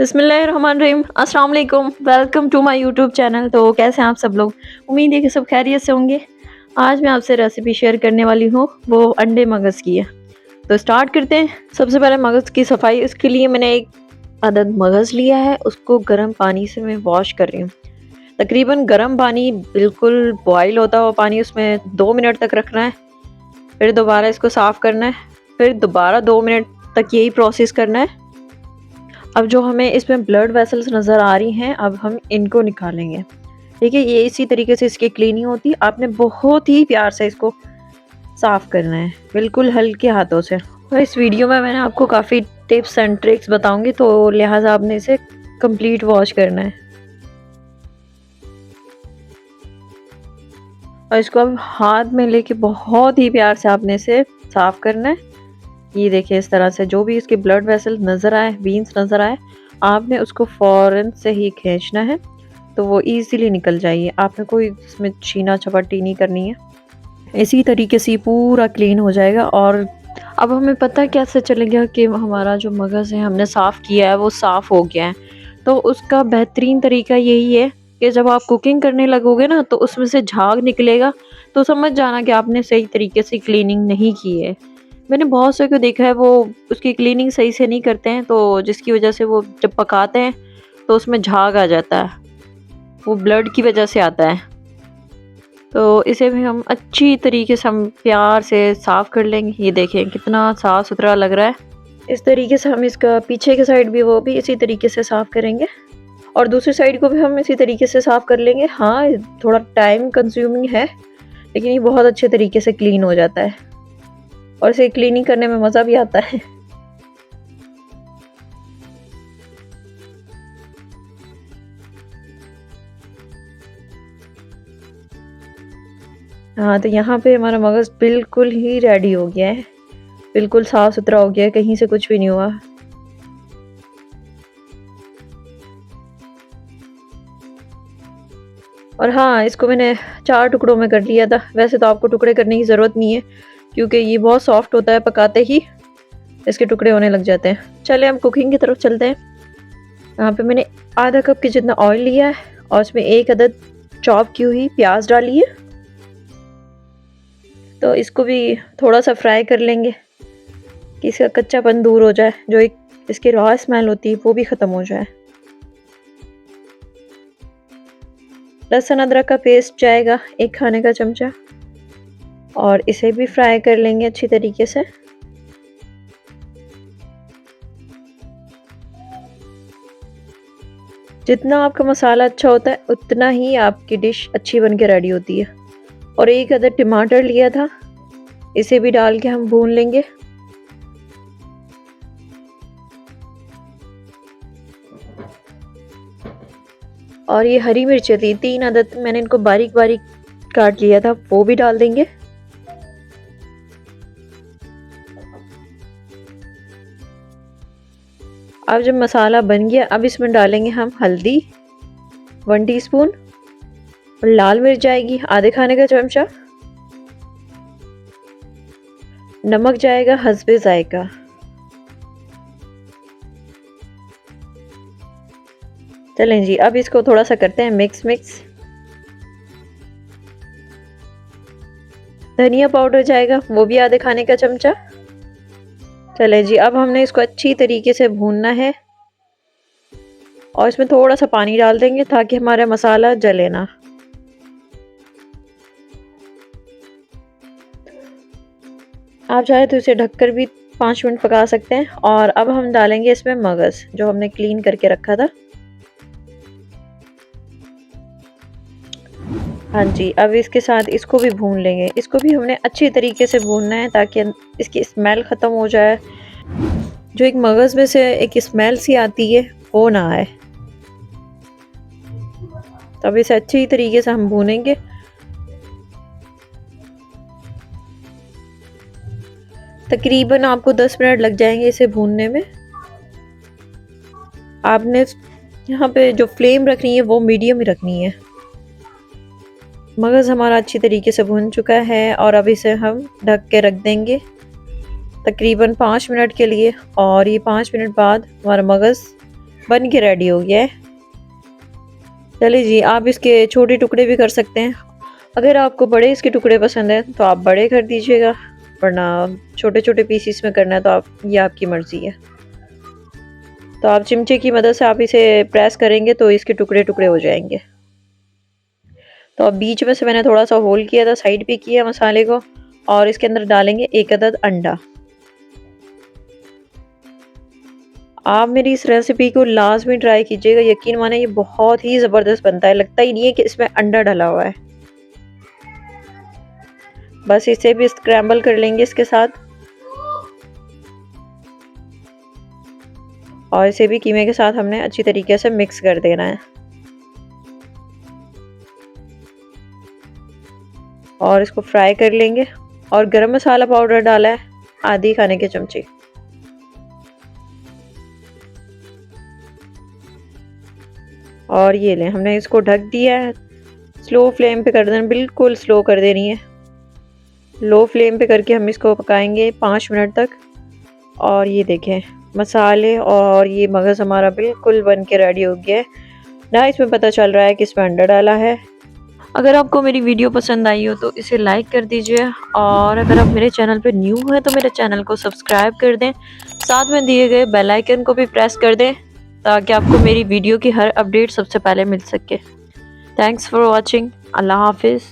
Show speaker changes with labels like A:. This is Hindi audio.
A: बिस्मिल्लाहिर्रहमानिर्रहीम। अस्सलाम वालेकुम। Welcome to my YouTube channel. तो कैसे हैं आप सब लोग? उम्मीद है कि सब खैरियत से होंगे। आज मैं आपसे रेसिपी शेयर करने वाली हूँ, वो अंडे मगज़ की है। तो स्टार्ट करते हैं। सबसे पहले मगज़ की सफाई, उसके लिए मैंने एक अदद मगज़ लिया है, उसको गर्म पानी से मैं वॉश कर रही हूँ। तकरीबन गर्म पानी, बिल्कुल बॉयल होता हुआ पानी, उसमें 2 मिनट तक रखना है। फिर दोबारा इसको साफ़ करना है, फिर दोबारा 2 मिनट तक यही प्रोसेस करना है। अब जो हमें इसमें ब्लड वेसल्स नज़र आ रही हैं, अब हम इनको निकालेंगे। देखिए, ये इसी तरीके से इसकी क्लीनिंग होती है। आपने बहुत ही प्यार से इसको साफ़ करना है, बिल्कुल हल्के हाथों से। और इस वीडियो में मैंने आपको काफ़ी टिप्स एंड ट्रिक्स बताऊंगी, तो लिहाजा आपने इसे कंप्लीट वॉश करना है। और इसको अब हाथ में लेके बहुत ही प्यार से आपने इसे साफ़ करना है। ये देखिए, इस तरह से जो भी इसके ब्लड वेसल नज़र आए, वीन्स नज़र आए, आपने उसको फ़ौरन से ही खींचना है, तो वो ईज़िली निकल जाएगी। आपने कोई इसमें छीना झपटी नहीं करनी है। इसी तरीके से पूरा क्लीन हो जाएगा। और अब हमें पता कैसे चलेगा कि हमारा जो मगज़ है हमने साफ़ किया है, वो साफ़ हो गया है? तो उसका बेहतरीन तरीका यही है कि जब आप कुकिंग करने लगोगे ना, तो उसमें से झाग निकलेगा, तो समझ जाना कि आपने सही तरीके से क्लीनिंग नहीं की है। मैंने बहुत से को देखा है, वो उसकी क्लीनिंग सही से नहीं करते हैं, तो जिसकी वजह से वो जब पकाते हैं तो उसमें झाग आ जाता है। वो ब्लड की वजह से आता है। तो इसे भी हम अच्छी तरीके से हम प्यार से साफ़ कर लेंगे। ये देखें कितना साफ़ सुथरा लग रहा है। इस तरीके से हम इसका पीछे की साइड भी, वो भी इसी तरीके से साफ़ करेंगे, और दूसरी साइड को भी हम इसी तरीके से साफ़ कर लेंगे। हाँ, थोड़ा टाइम कंज्यूमिंग है, लेकिन ये बहुत अच्छे तरीके से क्लीन हो जाता है, और इसे क्लीनिंग करने में मज़ा भी आता है। हाँ, तो यहाँ पे हमारा मगज़ बिल्कुल ही रेडी हो गया है, बिल्कुल साफ़ सुथरा हो गया है, कहीं से कुछ भी नहीं हुआ। और हाँ, इसको मैंने 4 टुकड़ों में कर लिया था। वैसे तो आपको टुकड़े करने की ज़रूरत नहीं है, क्योंकि ये बहुत सॉफ्ट होता है, पकाते ही इसके टुकड़े होने लग जाते हैं। चलिए हम कुकिंग की तरफ चलते हैं। यहाँ पे मैंने आधा कप के जितना ऑयल लिया है, और उसमें 1 अदद चॉप की हुई प्याज डाली है। तो इसको भी थोड़ा सा फ्राई कर लेंगे कि इसका कच्चापन दूर हो जाए, जो एक इसकी रॉ स्मेल होती है वो भी ख़त्म हो जाए। लहसुन अदरक का पेस्ट जाएगा 1 खाने का चमचा, और इसे भी फ्राई कर लेंगे अच्छी तरीके से। जितना आपका मसाला अच्छा होता है, उतना ही आपकी डिश अच्छी बन के रेडी होती है। और 1 अदद टमाटर लिया था, इसे भी डाल के हम भून लेंगे। और ये हरी मिर्चें थी 3 अदद, मैंने इनको बारीक बारीक काट लिया था, वो भी डाल देंगे। अब जब मसाला बन गया, अब इसमें डालेंगे हम हल्दी 1 टीस्पून, और लाल मिर्च जाएगी आधे खाने का चमचा, नमक जाएगा हस्बे जायका। चलें जी, अब इसको थोड़ा सा करते हैं मिक्स। धनिया पाउडर जाएगा, वो भी आधे खाने का चमचा। चलें जी, अब हमने इसको अच्छी तरीके से भूनना है, और इसमें थोड़ा सा पानी डाल देंगे ताकि हमारा मसाला जले ना। आप चाहे तो इसे ढककर भी 5 मिनट पका सकते हैं। और अब हम डालेंगे इसमें मगज़ जो हमने क्लीन करके रखा था। हाँ जी, अब इसके साथ इसको भी भून लेंगे। इसको भी हमने अच्छी तरीके से भूनना है ताकि इसकी स्मेल ख़त्म हो जाए। जो एक मगज़ में से एक स्मेल सी आती है, वो ना आए। तो अब इसे अच्छी तरीके से हम भूनेंगे। तकरीबन आपको 10 मिनट लग जाएंगे इसे भूनने में। आपने यहाँ पे जो फ्लेम रखनी है वो मीडियम ही रखनी है। मगज़ हमारा अच्छी तरीके से भुन चुका है, और अब इसे हम ढक के रख देंगे तकरीबन 5 मिनट के लिए। और ये 5 मिनट बाद हमारा मगज़ बन के रेडी हो गया है। चलिए जी, आप इसके छोटे टुकड़े भी कर सकते हैं। अगर आपको बड़े इसके टुकड़े पसंद हैं तो आप बड़े कर दीजिएगा, वरना छोटे छोटे पीसीस में करना है तो आप ये आपकी मर्ज़ी है। तो आप चिमचे की मदद से आप इसे प्रेस करेंगे तो इसके टुकड़े टुकड़े हो जाएंगे। तो अब बीच में से मैंने थोड़ा सा होल किया था, साइड पे किया मसाले को, और इसके अंदर डालेंगे 1 अदद अंडा। आप मेरी इस रेसिपी को लाजमी ट्राई कीजिएगा, यकीन माने ये बहुत ही ज़बरदस्त बनता है, लगता ही नहीं है कि इसमें अंडा डला हुआ है। बस इसे भी स्क्रैम्बल कर लेंगे इसके साथ, और इसे भी कीमे के साथ हमने अच्छी तरीके से मिक्स कर देना है। और इसको फ्राई कर लेंगे। और गरम मसाला पाउडर डाला है आधी खाने के चमचे। और ये लें, हमने इसको ढक दिया है। स्लो फ्लेम पे कर देना, बिल्कुल स्लो कर देनी है। लो फ्लेम पे करके हम इसको पकाएंगे 5 मिनट तक। और ये देखें, मसाले और ये मगज़ हमारा बिल्कुल बन के रेडी हो गया है ना। इसमें पता चल रहा है कि इसमें अंडा डाला है। अगर आपको मेरी वीडियो पसंद आई हो तो इसे लाइक कर दीजिए, और अगर आप मेरे चैनल पे न्यू हैं तो मेरे चैनल को सब्सक्राइब कर दें। साथ में दिए गए बेल आइकन को भी प्रेस कर दें ताकि आपको मेरी वीडियो की हर अपडेट सबसे पहले मिल सके। Thanks for watching. अल्लाह हाफिज़।